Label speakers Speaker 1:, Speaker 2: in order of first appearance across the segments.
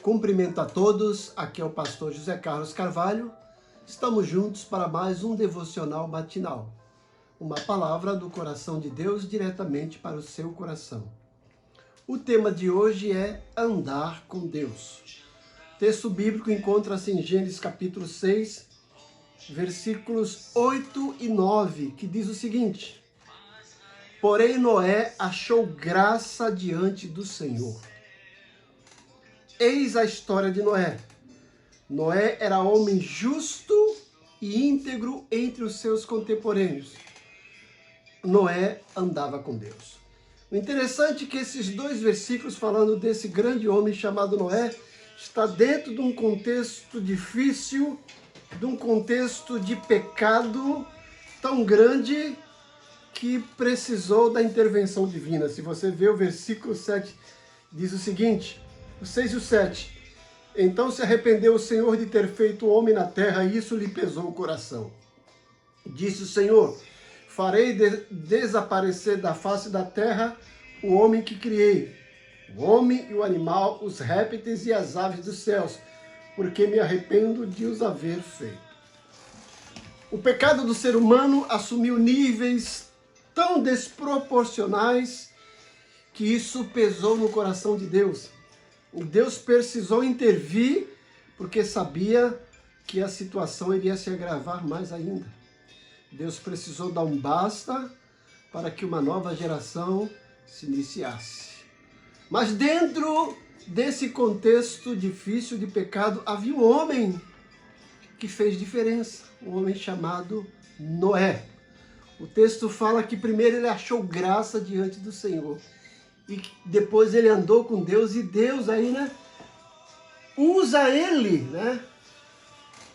Speaker 1: Cumprimento a todos, aqui é o pastor José Carlos Carvalho. Estamos juntos para mais um devocional matinal. Uma palavra do coração de Deus diretamente para o seu coração. O tema de hoje é andar com Deus. O texto bíblico encontra-se em Gênesis capítulo 6, versículos 8 e 9, que diz o seguinte: Porém Noé achou graça diante do Senhor. Eis a história de Noé. Noé era homem justo e íntegro entre os seus contemporâneos. Noé andava com Deus. O interessante é que esses dois versículos falando desse grande homem chamado Noé está dentro de um contexto difícil, de um contexto de pecado tão grande que precisou da intervenção divina. Se você vê o versículo 7, diz o seguinte, o 6 e o 7. Então se arrependeu o Senhor de ter feito o homem na terra, e isso lhe pesou o coração. Disse o Senhor: farei desaparecer da face da terra o homem que criei, o homem e o animal, os répteis e as aves dos céus, porque me arrependo de os haver feito. O pecado do ser humano assumiu níveis tão desproporcionais que isso pesou no coração de Deus. Deus precisou intervir porque sabia que a situação iria se agravar mais ainda. Deus precisou dar um basta para que uma nova geração se iniciasse. Mas dentro desse contexto difícil de pecado, havia um homem que fez diferença, um homem chamado Noé. O texto fala que primeiro ele achou graça diante do Senhor. E depois ele andou com Deus, e Deus aí, usa ele,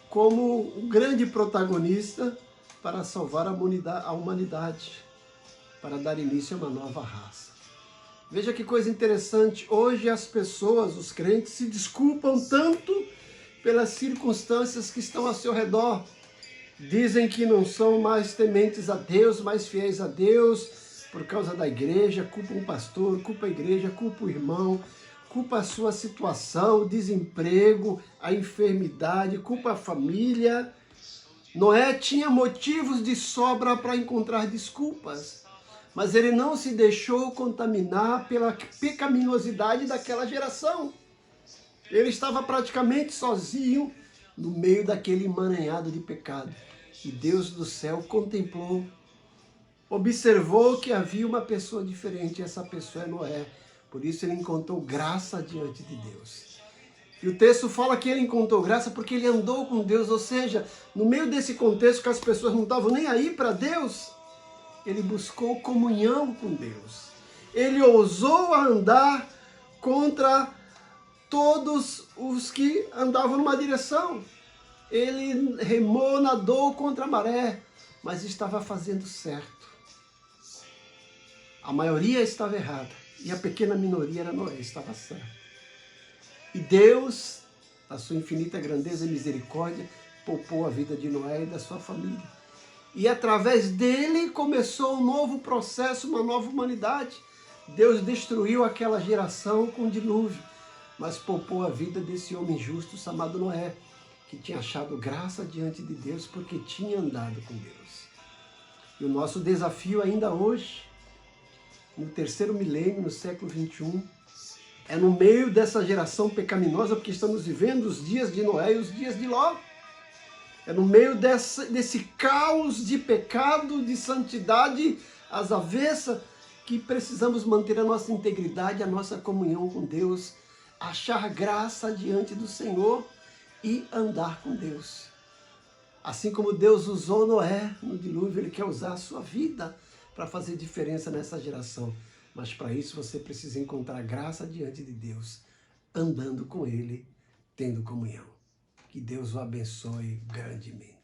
Speaker 1: como um grande protagonista para salvar a humanidade, para dar início a uma nova raça. Veja que coisa interessante, hoje as pessoas, os crentes, se desculpam tanto pelas circunstâncias que estão ao seu redor. Dizem que não são mais tementes a Deus, mais fiéis a Deus, por causa da igreja, culpa um pastor, culpa a igreja, culpa o irmão, culpa a sua situação, o desemprego, a enfermidade, culpa a família. Noé tinha motivos de sobra para encontrar desculpas, mas ele não se deixou contaminar pela pecaminosidade daquela geração. Ele estava praticamente sozinho no meio daquele emaranhado de pecado. E Deus do céu contemplou, observou que havia uma pessoa diferente, e essa pessoa é Noé. Por isso ele encontrou graça diante de Deus. E o texto fala que ele encontrou graça porque ele andou com Deus, ou seja, no meio desse contexto que as pessoas não estavam nem aí para Deus, ele buscou comunhão com Deus. Ele ousou andar contra todos os que andavam numa direção. Ele remou, nadou contra a maré, mas estava fazendo certo. A maioria estava errada e a pequena minoria era Noé, estava certo. E Deus, a sua infinita grandeza e misericórdia, poupou a vida de Noé e da sua família. E através dele começou um novo processo, uma nova humanidade. Deus destruiu aquela geração com o dilúvio, mas poupou a vida desse homem justo chamado Noé, que tinha achado graça diante de Deus porque tinha andado com Deus. E o nosso desafio ainda hoje, no terceiro milênio, no século 21, é no meio dessa geração pecaminosa, porque estamos vivendo os dias de Noé e os dias de Ló. É no meio desse caos de pecado, de santidade às avessas, que precisamos manter a nossa integridade, a nossa comunhão com Deus, achar graça diante do Senhor e andar com Deus. Assim como Deus usou Noé no dilúvio, Ele quer usar a sua vida para fazer diferença nessa geração. Mas para isso você precisa encontrar graça diante de Deus, andando com Ele, tendo comunhão. Que Deus o abençoe grandemente.